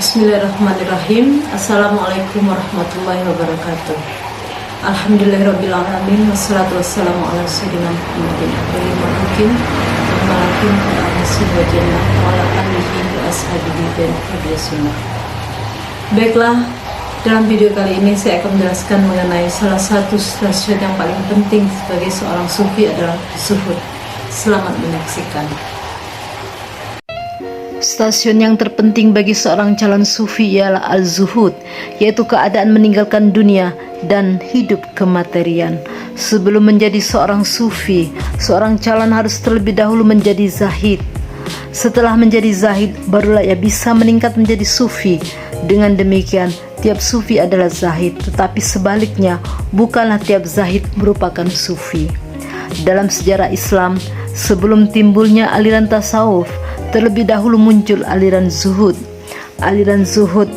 Bismillahirrahmanirrahim. Assalamualaikum warahmatullahi wabarakatuh. Alhamdulillahirrabbilalamin. Wassalatu wassalamu ala sayyidina Muhammadin abdil malakin wa malakin wa ala wa jannah wa ala alihi wa ashabihi dan sunnah. Baiklah, dalam video kali ini saya akan menjelaskan mengenai salah satu stasiun yang paling penting sebagai seorang sufi adalah zuhud. Selamat menyaksikan. Stasiun yang terpenting bagi seorang calon sufi ialah al-zuhud, yaitu keadaan meninggalkan dunia dan hidup kematerian. Sebelum menjadi seorang sufi, seorang calon harus terlebih dahulu menjadi zahid. Setelah menjadi zahid, barulah ia bisa meningkat menjadi sufi. Dengan demikian, tiap sufi adalah zahid, tetapi sebaliknya, bukanlah tiap zahid merupakan sufi. Dalam sejarah Islam, sebelum timbulnya aliran tasawuf, terlebih dahulu muncul aliran zuhud. Aliran zuhud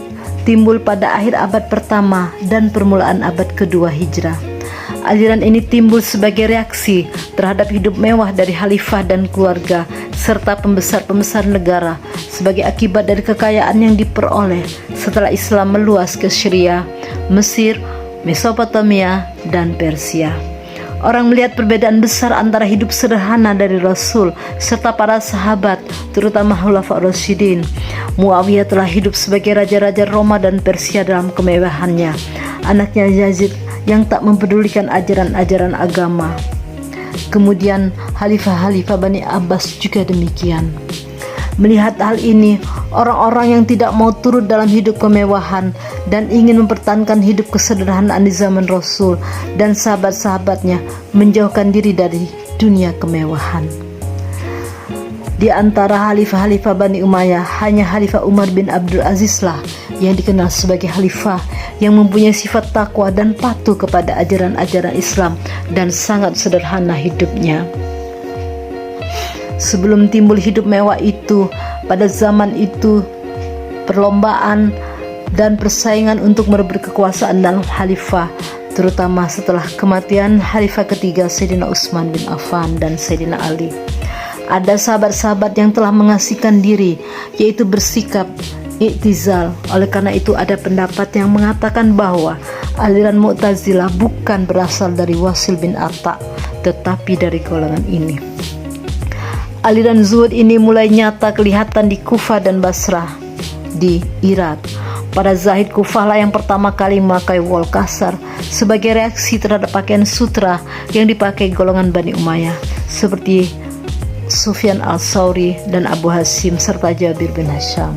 timbul pada akhir abad pertama dan permulaan abad kedua Hijrah. Aliran ini timbul sebagai reaksi terhadap hidup mewah dari khalifah dan keluarga serta pembesar-pembesar negara sebagai akibat dari kekayaan yang diperoleh setelah Islam meluas ke Syria, Mesir, Mesopotamia, dan Persia. Orang melihat perbedaan besar antara hidup sederhana dari Rasul serta para sahabat, terutama Khulafaur Rasyidin. Muawiyah telah hidup sebagai raja-raja Roma dan Persia dalam kemewahannya. Anaknya Yazid yang tak mempedulikan ajaran-ajaran agama. Kemudian Khalifah-Khalifah Bani Abbas juga demikian. Melihat hal ini, orang-orang yang tidak mau turut dalam hidup kemewahan dan ingin mempertahankan hidup kesederhanaan di zaman Rasul dan sahabat-sahabatnya menjauhkan diri dari dunia kemewahan. Di antara khalifah-khalifah Bani Umayyah, hanya Khalifah Umar bin Abdul Aziz lah yang dikenal sebagai khalifah yang mempunyai sifat takwa dan patuh kepada ajaran-ajaran Islam dan sangat sederhana hidupnya. Sebelum timbul hidup mewah itu, pada zaman itu perlombaan dan persaingan untuk merebut kekuasaan dalam khalifah, terutama setelah kematian khalifah ketiga Sayyidina Utsman bin Affan dan Sayyidina Ali. Ada sahabat-sahabat yang telah mengasihkan diri, yaitu bersikap i'tizal. Oleh karena itu ada pendapat yang mengatakan bahwa aliran Mu'tazilah bukan berasal dari Wasil bin Atta, tetapi dari golongan ini. Aliran zuhud ini mulai nyata kelihatan di Kufah dan Basrah di Irak. Para zahid Kufah lah yang pertama kali memakai wol kasar sebagai reaksi terhadap pakaian sutra yang dipakai golongan Bani Umayyah seperti Sufyan al-Thawri dan Abu Hasim serta Jabir bin Hisham.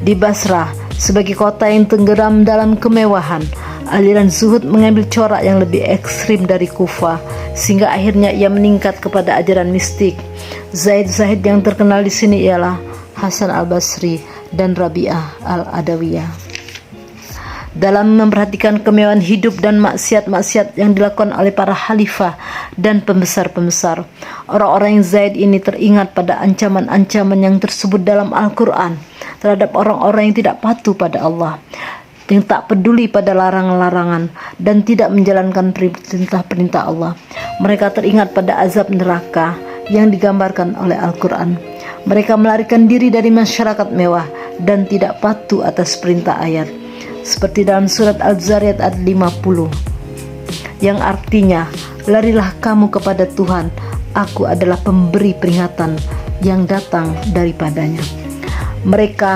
Di Basrah, sebagai kota yang tenggelam dalam kemewahan, aliran zuhud mengambil corak yang lebih ekstrim dari Kufah, sehingga akhirnya ia meningkat kepada ajaran mistik. Zahid-zahid yang terkenal di sini ialah Hasan al-Basri dan Rabi'ah al-Adawiyah. Dalam memperhatikan kemewahan hidup dan maksiat-maksiat yang dilakukan oleh para khalifah dan pembesar-pembesar, orang-orang yang zahid ini teringat pada ancaman-ancaman yang tersebut dalam Al-Quran terhadap orang-orang yang tidak patuh pada Allah, yang tak peduli pada larangan-larangan dan tidak menjalankan perintah-perintah Allah. Mereka teringat pada azab neraka yang digambarkan oleh Al-Quran. Mereka melarikan diri dari masyarakat mewah dan tidak patuh atas perintah ayat, seperti dalam surat Al-Zariyat ayat 50, yang artinya, larilah kamu kepada Tuhan, aku adalah pemberi peringatan yang datang daripadanya. Mereka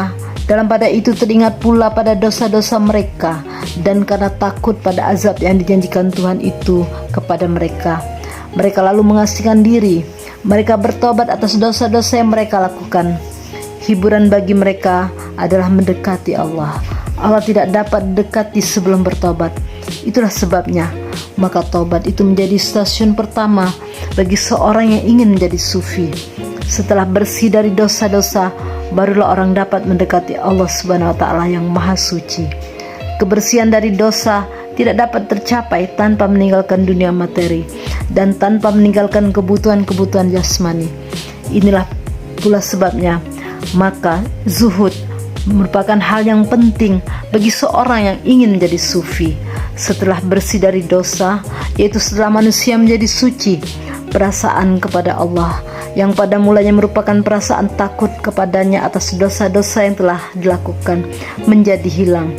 dalam pada itu teringat pula pada dosa-dosa mereka, dan karena takut pada azab yang dijanjikan Tuhan itu kepada mereka, mereka lalu mengasihkan diri. Mereka bertobat atas dosa-dosa yang mereka lakukan. Hiburan bagi mereka adalah mendekati Allah. Allah tidak dapat dekati sebelum bertobat. Itulah sebabnya, maka tobat itu menjadi stasiun pertama bagi seorang yang ingin menjadi sufi. Setelah bersih dari dosa-dosa, barulah orang dapat mendekati Allah Subhanahu wa Ta'ala yang Maha Suci. Kebersihan dari dosa tidak dapat tercapai tanpa meninggalkan dunia materi dan tanpa meninggalkan kebutuhan-kebutuhan jasmani. Inilah pula sebabnya, maka zuhud merupakan hal yang penting bagi seorang yang ingin menjadi sufi. Setelah bersih dari dosa, yaitu setelah manusia menjadi suci, perasaan kepada Allah yang pada mulanya merupakan perasaan takut kepadanya atas dosa-dosa yang telah dilakukan, menjadi hilang.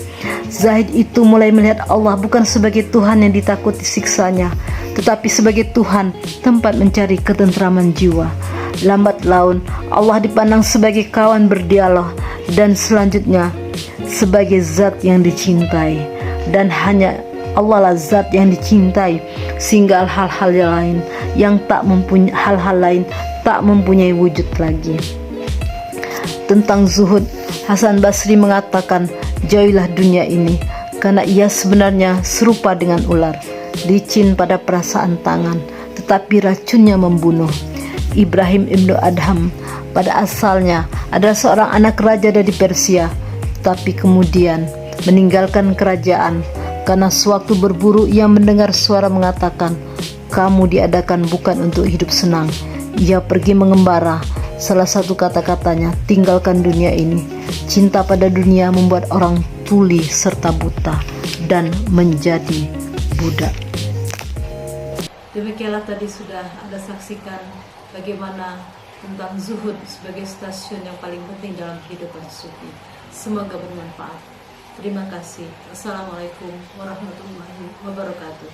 Zahid itu mulai melihat Allah bukan sebagai Tuhan yang ditakuti siksanya, tetapi sebagai Tuhan tempat mencari ketentraman jiwa. Lambat laun Allah dipandang sebagai kawan berdialog, dan selanjutnya sebagai zat yang dicintai. Dan hanya Allah lah zat yang dicintai, sehingga hal-hal lain yang tak mempunyai wujud lagi. Tentang zuhud, Hasan Basri mengatakan, jauhilah dunia ini, karena ia sebenarnya serupa dengan ular, licin pada perasaan tangan, tetapi racunnya membunuh. Ibrahim Ibnu Adham pada asalnya adalah seorang anak raja dari Persia, tapi kemudian meninggalkan kerajaan karena sewaktu berburu ia mendengar suara mengatakan, kamu diadakan bukan untuk hidup senang. Ia pergi mengembara. Salah satu kata-katanya, tinggalkan dunia ini. Cinta pada dunia membuat orang tuli serta buta dan menjadi budak. Demikianlah tadi sudah Anda saksikan bagaimana tentang zuhud sebagai stasiun yang paling penting dalam kehidupan sufi. Semoga bermanfaat. Terima kasih. Wassalamualaikum warahmatullahi wabarakatuh.